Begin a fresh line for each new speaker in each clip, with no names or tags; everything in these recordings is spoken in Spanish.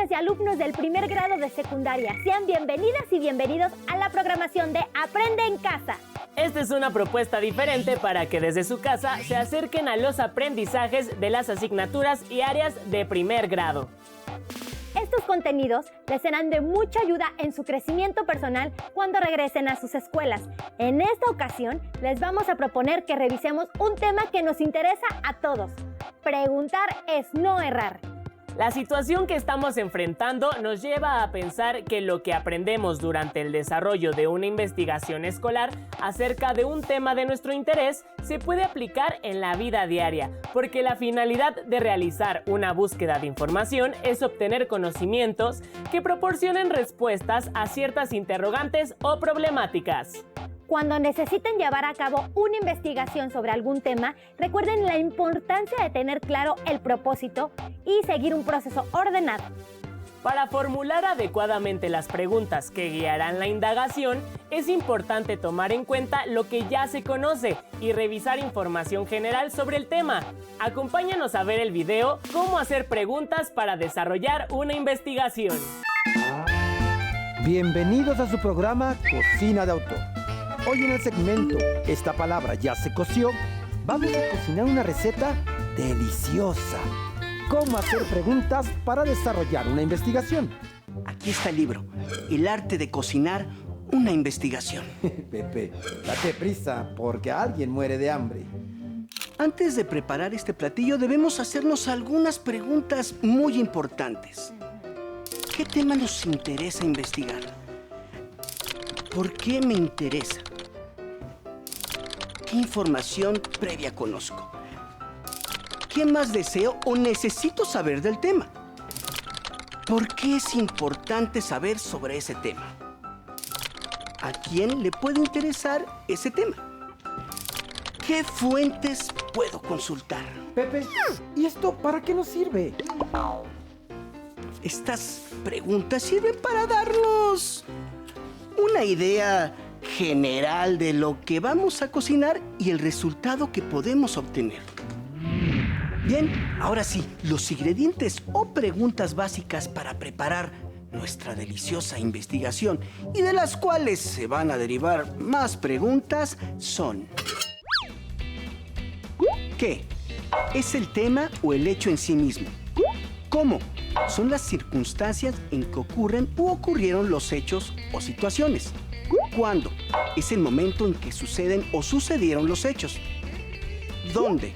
alumnas y alumnos del primer grado de secundaria. Sean bienvenidas y bienvenidos a la programación de Aprende en Casa.
Esta es una propuesta diferente para que desde su casa se acerquen a los aprendizajes de las asignaturas y áreas de primer grado.
Estos contenidos les serán de mucha ayuda en su crecimiento personal cuando regresen a sus escuelas. En esta ocasión, les vamos a proponer que revisemos un tema que nos interesa a todos. Preguntar es no errar.
La situación que estamos enfrentando nos lleva a pensar que lo que aprendemos durante el desarrollo de una investigación escolar acerca de un tema de nuestro interés se puede aplicar en la vida diaria, porque la finalidad de realizar una búsqueda de información es obtener conocimientos que proporcionen respuestas a ciertas interrogantes o problemáticas.
Cuando necesiten llevar a cabo una investigación sobre algún tema, recuerden la importancia de tener claro el propósito y seguir un proceso ordenado.
Para formular adecuadamente las preguntas que guiarán la indagación, es importante tomar en cuenta lo que ya se conoce y revisar información general sobre el tema. Acompáñanos a ver el video Cómo hacer preguntas para desarrollar una investigación.
Bienvenidos a su programa Cocina de Autor. Hoy en el segmento Esta palabra ya se coció, vamos a cocinar una receta deliciosa. ¿Cómo hacer preguntas para desarrollar una investigación?
Aquí está el libro, El arte de cocinar una investigación.
Pepe, date prisa porque alguien muere de hambre.
Antes de preparar este platillo debemos hacernos algunas preguntas muy importantes. ¿Qué tema nos interesa investigar? ¿Por qué me interesa? ¿Qué información previa conozco? ¿Qué más deseo o necesito saber del tema? ¿Por qué es importante saber sobre ese tema? ¿A quién le puede interesar ese tema? ¿Qué fuentes puedo consultar?
Pepe, ¿y esto para qué nos sirve?
Estas preguntas sirven para darnos una idea general de lo que vamos a cocinar y el resultado que podemos obtener. Bien, ahora sí, los ingredientes o preguntas básicas para preparar nuestra deliciosa investigación y de las cuales se van a derivar más preguntas son: ¿qué? ¿Es el tema o el hecho en sí mismo? ¿Cómo? Son las circunstancias en que ocurren u ocurrieron los hechos o situaciones. ¿Cuándo? Es el momento en que suceden o sucedieron los hechos. ¿Dónde?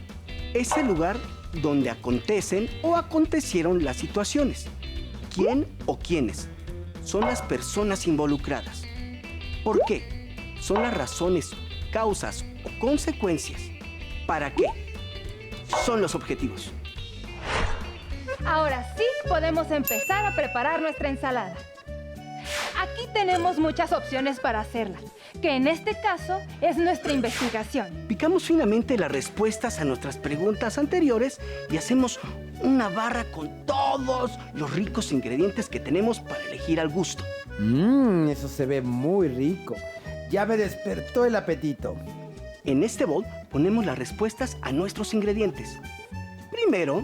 Es el lugar donde acontecen o acontecieron las situaciones. ¿Quién o quiénes? Son las personas involucradas. ¿Por qué? Son las razones, causas o consecuencias. ¿Para qué? Son los objetivos.
Ahora sí podemos empezar a preparar nuestra ensalada. Aquí tenemos muchas opciones para hacerla, que en este caso es nuestra investigación.
Picamos finamente las respuestas a nuestras preguntas anteriores y hacemos una barra con todos los ricos ingredientes que tenemos para elegir al gusto.
Eso se ve muy rico. Ya me despertó el apetito.
En este bol ponemos las respuestas a nuestros ingredientes. Primero,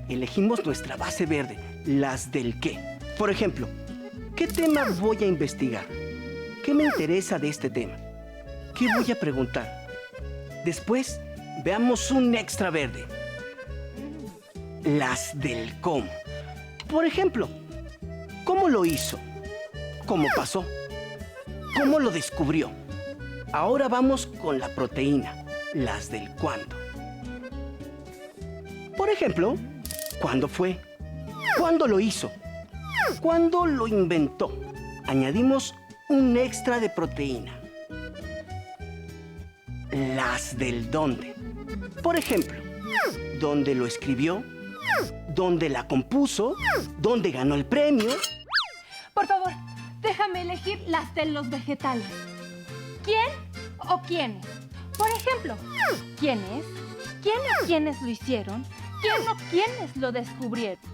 elegimos nuestra base verde, las del qué. Por ejemplo, ¿qué tema voy a investigar? ¿Qué me interesa de este tema? ¿Qué voy a preguntar? Después, veamos un extra verde. Las del cómo. Por ejemplo, ¿cómo lo hizo? ¿Cómo pasó? ¿Cómo lo descubrió? Ahora vamos con la proteína, las del cuándo. Por ejemplo, ¿cuándo fue? ¿Cuándo lo hizo? ¿Cuándo lo inventó? Añadimos un extra de proteína. Las del dónde. Por ejemplo, ¿dónde lo escribió? ¿Dónde la compuso? ¿Dónde ganó el premio?
Por favor, déjame elegir las de los vegetales. ¿Quién o quiénes? Por ejemplo, ¿quiénes? ¿Quién o quiénes lo hicieron? ¿Quién o quiénes lo descubrieron?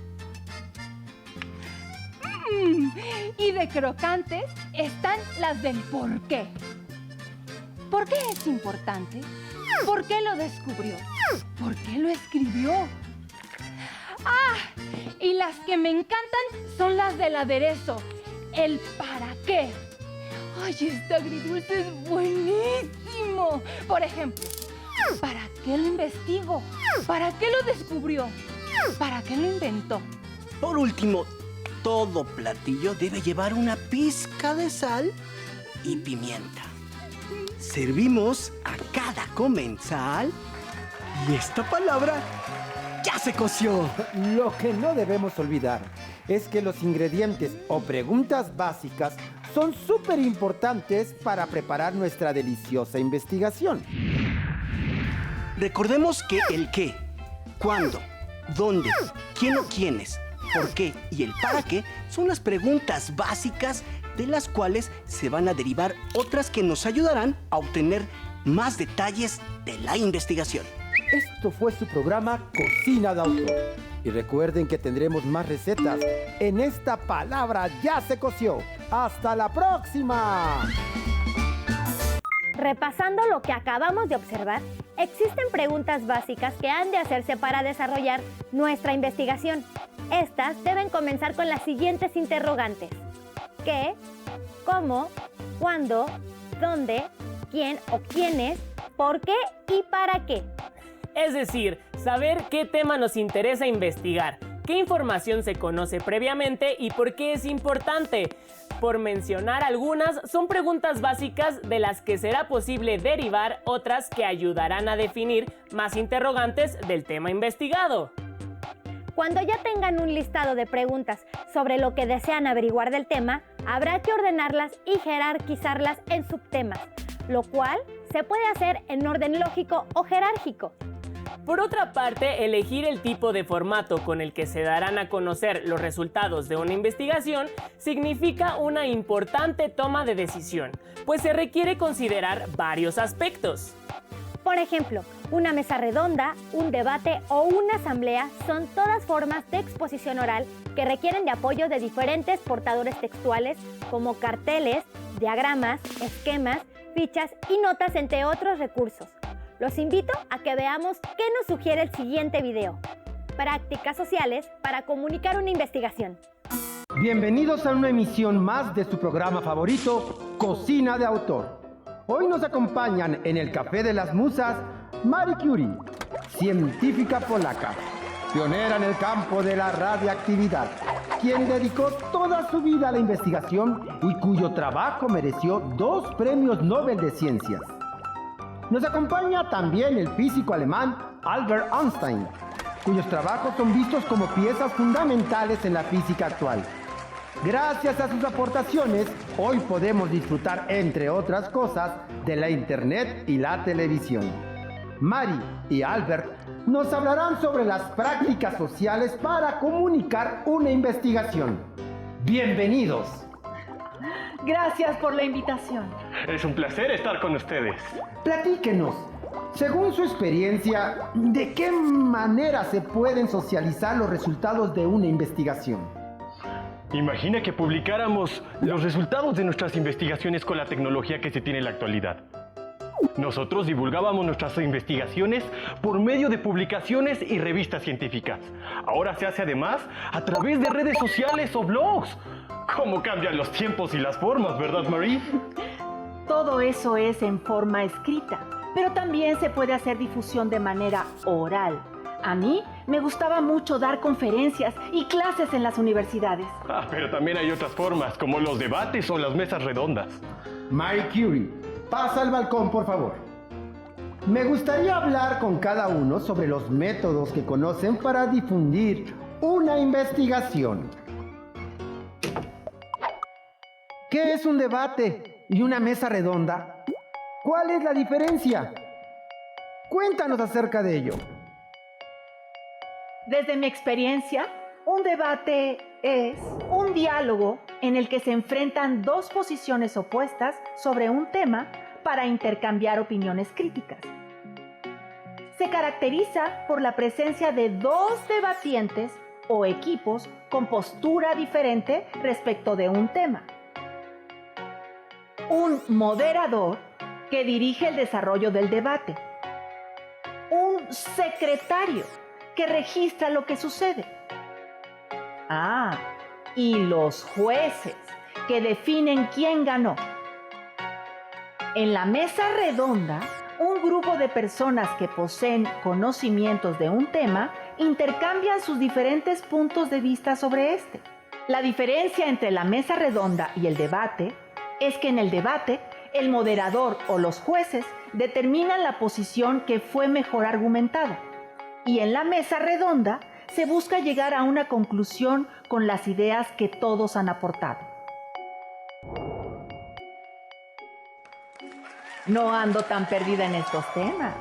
Y de crocantes están las del por qué. ¿Por qué es importante? ¿Por qué lo descubrió? ¿Por qué lo escribió? Y las que me encantan son las del aderezo. El para qué. ¡Ay, este agridulce es buenísimo! Por ejemplo, ¿para qué lo investigo? ¿Para qué lo descubrió? ¿Para qué lo inventó?
Por último, todo platillo debe llevar una pizca de sal y pimienta. Servimos a cada comensal y esta palabra ya se coció.
Lo que no debemos olvidar es que los ingredientes o preguntas básicas son súper importantes para preparar nuestra deliciosa investigación.
Recordemos que el qué, cuándo, dónde, quién o quiénes, por qué y el para qué son las preguntas básicas de las cuales se van a derivar otras que nos ayudarán a obtener más detalles de la investigación.
Esto fue su programa Cocina de Autor. Y recuerden que tendremos más recetas en esta palabra ya se coció. ¡Hasta la próxima!
Repasando lo que acabamos de observar, existen preguntas básicas que han de hacerse para desarrollar nuestra investigación. Estas deben comenzar con las siguientes interrogantes: ¿qué? ¿Cómo? ¿Cuándo? ¿Dónde? ¿Quién o quiénes? ¿Por qué? ¿Y para qué?
Es decir, saber qué tema nos interesa investigar, qué información se conoce previamente y por qué es importante. Por mencionar algunas, son preguntas básicas de las que será posible derivar otras que ayudarán a definir más interrogantes del tema investigado.
Cuando ya tengan un listado de preguntas sobre lo que desean averiguar del tema, habrá que ordenarlas y jerarquizarlas en subtemas, lo cual se puede hacer en orden lógico o jerárquico.
Por otra parte, elegir el tipo de formato con el que se darán a conocer los resultados de una investigación significa una importante toma de decisión, pues se requiere considerar varios aspectos.
Por ejemplo, una mesa redonda, un debate o una asamblea son todas formas de exposición oral que requieren de apoyo de diferentes portadores textuales como carteles, diagramas, esquemas, fichas y notas, entre otros recursos. Los invito a que veamos qué nos sugiere el siguiente video. Prácticas sociales para comunicar una investigación.
Bienvenidos a una emisión más de su programa favorito, Cocina de Autor. Hoy nos acompañan en el Café de las Musas Marie Curie, científica polaca, pionera en el campo de la radiactividad, quien dedicó toda su vida a la investigación y cuyo trabajo mereció 2 premios Nobel de Ciencias. Nos acompaña también el físico alemán Albert Einstein, cuyos trabajos son vistos como piezas fundamentales en la física actual. Gracias a sus aportaciones, hoy podemos disfrutar, entre otras cosas, de la Internet y la televisión. Mari y Albert nos hablarán sobre las prácticas sociales para comunicar una investigación. ¡Bienvenidos!
Gracias por la invitación.
Es un placer estar con ustedes.
Platíquenos, según su experiencia, ¿de qué manera se pueden socializar los resultados de una investigación?
Imagina que publicáramos los resultados de nuestras investigaciones con la tecnología que se tiene en la actualidad. Nosotros divulgábamos nuestras investigaciones por medio de publicaciones y revistas científicas. Ahora se hace además a través de redes sociales o blogs. ¿Cómo cambian los tiempos y las formas, verdad, Marie?
Todo eso es en forma escrita, pero también se puede hacer difusión de manera oral. A mí me gustaba mucho dar conferencias y clases en las universidades.
Pero también hay otras formas, como los debates o las mesas redondas.
Marie Curie, pasa al balcón, por favor. Me gustaría hablar con cada uno sobre los métodos que conocen para difundir una investigación. ¿Qué es un debate y una mesa redonda? ¿Cuál es la diferencia? Cuéntanos acerca de ello.
Desde mi experiencia, un debate es un diálogo en el que se enfrentan 2 posiciones opuestas sobre un tema para intercambiar opiniones críticas. Se caracteriza por la presencia de 2 debatientes o equipos con postura diferente respecto de un tema. Un moderador que dirige el desarrollo del debate. Un secretario que registra lo que sucede. Y los jueces, que definen quién ganó. En la mesa redonda, un grupo de personas que poseen conocimientos de un tema intercambian sus diferentes puntos de vista sobre este. La diferencia entre la mesa redonda y el debate es que en el debate, el moderador o los jueces determinan la posición que fue mejor argumentada. Y en la mesa redonda, se busca llegar a una conclusión con las ideas que todos han aportado. No ando tan perdida en estos temas.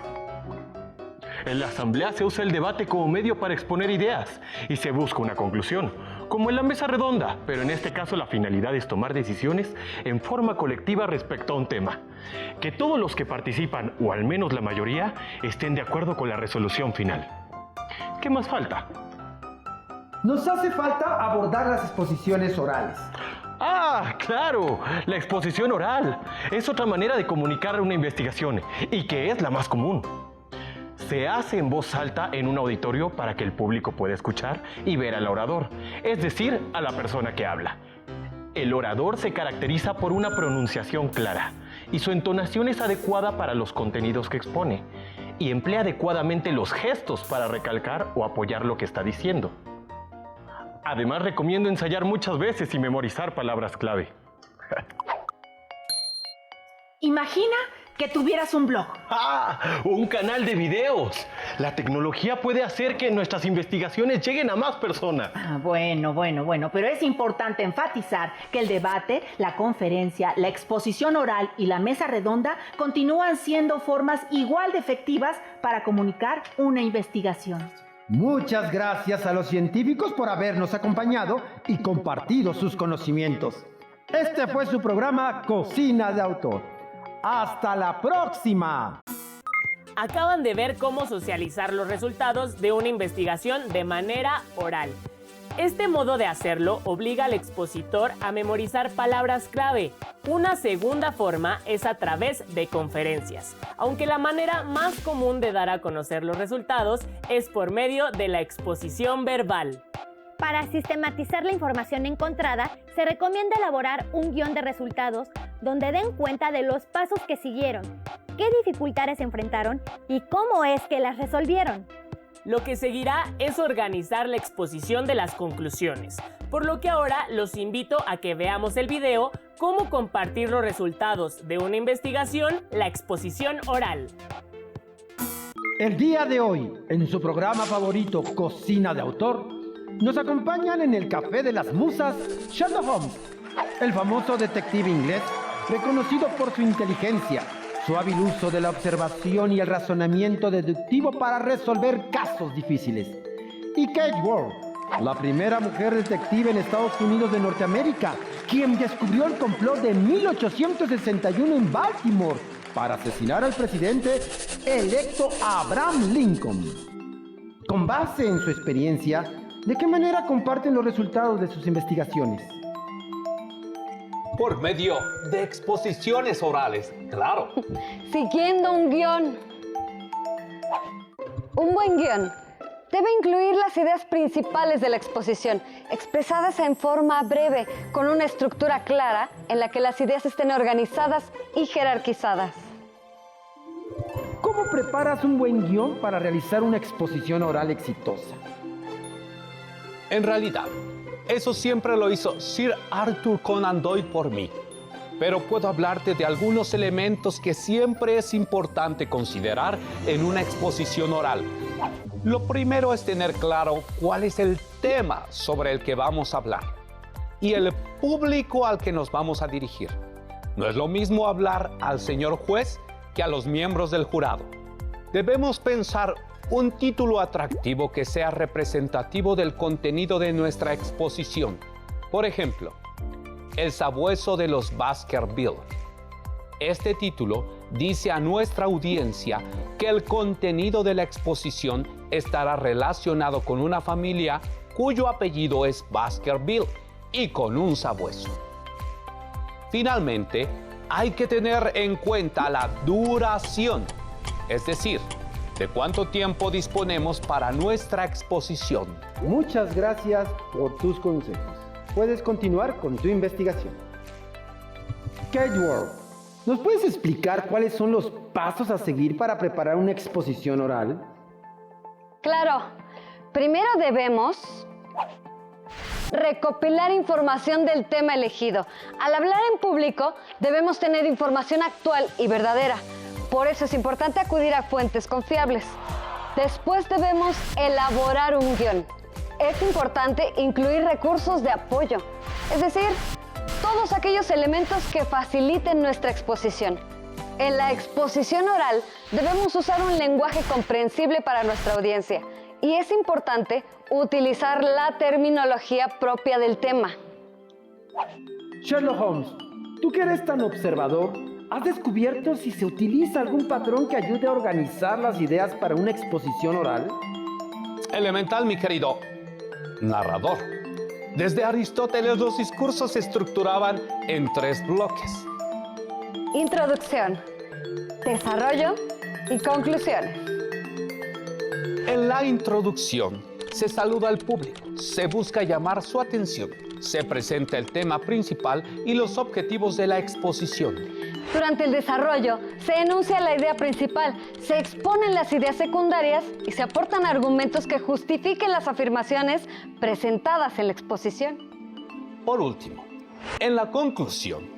En la asamblea se usa el debate como medio para exponer ideas y se busca una conclusión, como en la mesa redonda, pero en este caso la finalidad es tomar decisiones en forma colectiva respecto a un tema. Que todos los que participan, o al menos la mayoría, estén de acuerdo con la resolución final. ¿Qué más falta?
Nos hace falta abordar las exposiciones orales.
¡Ah, claro! La exposición oral es otra manera de comunicar una investigación y que es la más común. Se hace en voz alta en un auditorio para que el público pueda escuchar y ver al orador, es decir, a la persona que habla. El orador se caracteriza por una pronunciación clara y su entonación es adecuada para los contenidos que expone y emplea adecuadamente los gestos para recalcar o apoyar lo que está diciendo. Además, recomiendo ensayar muchas veces y memorizar palabras clave.
Imagina que tuvieras un blog.
¡Ah! ¡Un canal de videos! La tecnología puede hacer que nuestras investigaciones lleguen a más personas.
Bueno, pero es importante enfatizar que el debate, la conferencia, la exposición oral y la mesa redonda continúan siendo formas igual de efectivas para comunicar una investigación.
Muchas gracias a los científicos por habernos acompañado y compartido sus conocimientos. Este fue su programa Cocina de Autor. ¡Hasta la próxima!
Acaban de ver cómo socializar los resultados de una investigación de manera oral. Este modo de hacerlo obliga al expositor a memorizar palabras clave. Una segunda forma es a través de conferencias, aunque la manera más común de dar a conocer los resultados es por medio de la exposición verbal.
Para sistematizar la información encontrada, se recomienda elaborar un guión de resultados donde den cuenta de los pasos que siguieron, qué dificultades enfrentaron y cómo es que las resolvieron.
Lo que seguirá es organizar la exposición de las conclusiones, por lo que ahora los invito a que veamos el video Cómo compartir los resultados de una investigación, la exposición oral.
El día de hoy, en su programa favorito Cocina de Autor, nos acompañan en el Café de las Musas Sherlock Holmes, el famoso detective inglés, reconocido por su inteligencia, su hábil uso de la observación y el razonamiento deductivo para resolver casos difíciles. Y Kate Ward, la primera mujer detective en Estados Unidos de Norteamérica, quien descubrió el complot de 1861 en Baltimore para asesinar al presidente electo Abraham Lincoln. Con base en su experiencia, ¿de qué manera comparten los resultados de sus investigaciones?
Por medio de exposiciones orales, claro.
Siguiendo un guión. Un buen guión debe incluir las ideas principales de la exposición, expresadas en forma breve, con una estructura clara en la que las ideas estén organizadas y jerarquizadas.
¿Cómo preparas un buen guión para realizar una exposición oral exitosa?
En realidad, eso siempre lo hizo Sir Arthur Conan Doyle por mí. Pero puedo hablarte de algunos elementos que siempre es importante considerar en una exposición oral. Lo primero es tener claro cuál es el tema sobre el que vamos a hablar y el público al que nos vamos a dirigir. No es lo mismo hablar al señor juez que a los miembros del jurado. Debemos pensar un título atractivo que sea representativo del contenido de nuestra exposición. Por ejemplo, El sabueso de los Baskerville. Este título dice a nuestra audiencia que el contenido de la exposición estará relacionado con una familia cuyo apellido es Baskerville y con un sabueso. Finalmente, hay que tener en cuenta la duración, es decir, ¿De cuánto tiempo disponemos para nuestra exposición?
Muchas gracias por tus consejos. Puedes continuar con tu investigación. Kate Ward, ¿nos puedes explicar cuáles son los pasos a seguir para preparar una exposición oral?
Claro, primero debemos recopilar información del tema elegido. Al hablar en público, debemos tener información actual y verdadera. Por eso es importante acudir a fuentes confiables. Después debemos elaborar un guión. Es importante incluir recursos de apoyo, es decir, todos aquellos elementos que faciliten nuestra exposición. En la exposición oral debemos usar un lenguaje comprensible para nuestra audiencia y es importante utilizar la terminología propia del tema.
Sherlock Holmes, tú que eres tan observador, ¿has descubierto si se utiliza algún patrón que ayude a organizar las ideas para una exposición oral?
Elemental, mi querido narrador. Desde Aristóteles los discursos se estructuraban en 3 bloques.
Introducción, desarrollo y conclusiones.
En la introducción se saluda al público, se busca llamar su atención, se presenta el tema principal y los objetivos de la exposición.
Durante el desarrollo se enuncia la idea principal, se exponen las ideas secundarias y se aportan argumentos que justifiquen las afirmaciones presentadas en la exposición.
Por último, en la conclusión,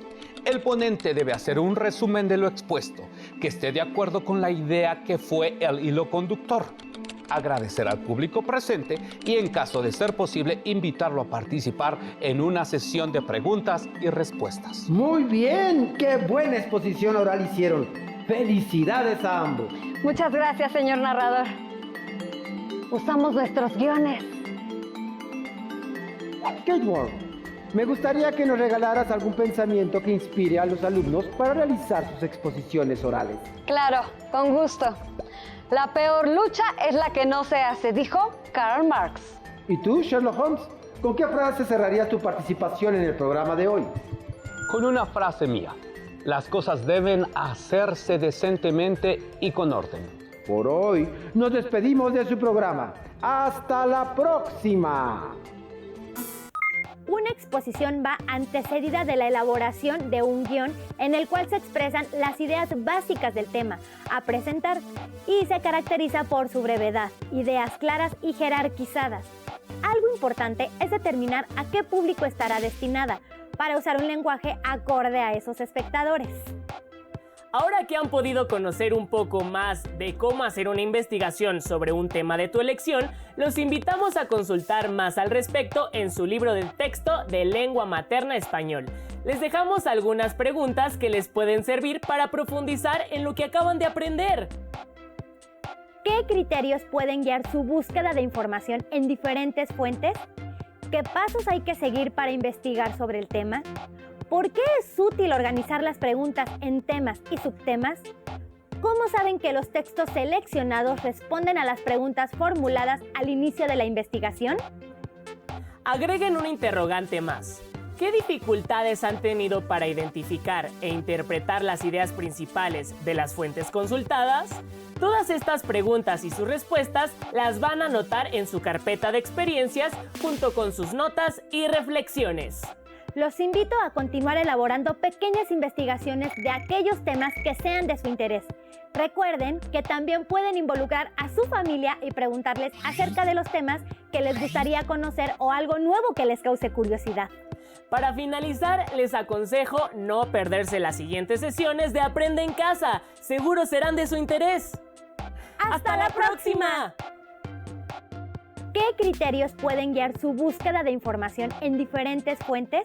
el ponente debe hacer un resumen de lo expuesto, que esté de acuerdo con la idea que fue el hilo conductor, agradecer al público presente y, en caso de ser posible, invitarlo a participar en una sesión de preguntas y respuestas.
Muy bien, qué buena exposición oral hicieron. Felicidades a ambos.
Muchas gracias, señor narrador. Usamos nuestros guiones.
Kate Ward, me gustaría que nos regalaras algún pensamiento que inspire a los alumnos para realizar sus exposiciones orales.
Claro, con gusto. La peor lucha es la que no se hace, dijo Karl Marx.
¿Y tú, Sherlock Holmes? ¿Con qué frase cerrarías tu participación en el programa de hoy?
Con una frase mía: las cosas deben hacerse decentemente y con orden.
Por hoy nos despedimos de su programa. ¡Hasta la próxima!
Una exposición va antecedida de la elaboración de un guión en el cual se expresan las ideas básicas del tema a presentar y se caracteriza por su brevedad, ideas claras y jerarquizadas. Algo importante es determinar a qué público estará destinada para usar un lenguaje acorde a esos espectadores.
Ahora que han podido conocer un poco más de cómo hacer una investigación sobre un tema de tu elección, los invitamos a consultar más al respecto en su libro de texto de lengua materna español. Les dejamos algunas preguntas que les pueden servir para profundizar en lo que acaban de aprender.
¿Qué criterios pueden guiar su búsqueda de información en diferentes fuentes? ¿Qué pasos hay que seguir para investigar sobre el tema? ¿Por qué es útil organizar las preguntas en temas y subtemas? ¿Cómo saben que los textos seleccionados responden a las preguntas formuladas al inicio de la investigación?
Agreguen un interrogante más. ¿Qué dificultades han tenido para identificar e interpretar las ideas principales de las fuentes consultadas? Todas estas preguntas y sus respuestas las van a anotar en su carpeta de experiencias junto con sus notas y reflexiones.
Los invito a continuar elaborando pequeñas investigaciones de aquellos temas que sean de su interés. Recuerden que también pueden involucrar a su familia y preguntarles acerca de los temas que les gustaría conocer o algo nuevo que les cause curiosidad.
Para finalizar, les aconsejo no perderse las siguientes sesiones de Aprende en Casa. Seguro serán de su interés. ¡Hasta la próxima!
¿Qué criterios pueden guiar su búsqueda de información en diferentes fuentes?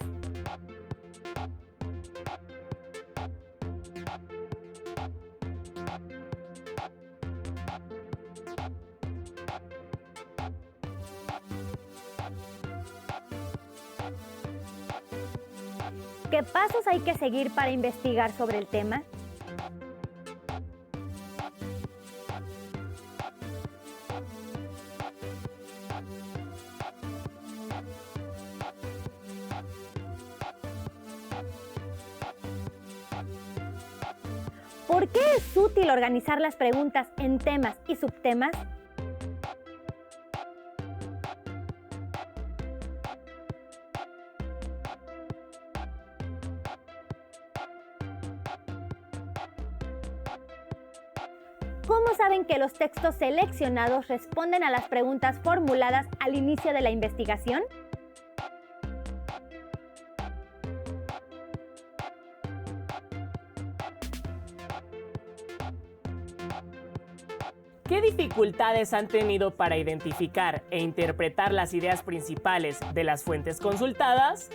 ¿Qué pasos hay que seguir para investigar sobre el tema? ¿Por qué es útil organizar las preguntas en temas y subtemas? ¿Cómo saben que los textos seleccionados responden a las preguntas formuladas al inicio de la investigación?
¿Qué dificultades han tenido para identificar e interpretar las ideas principales de las fuentes consultadas?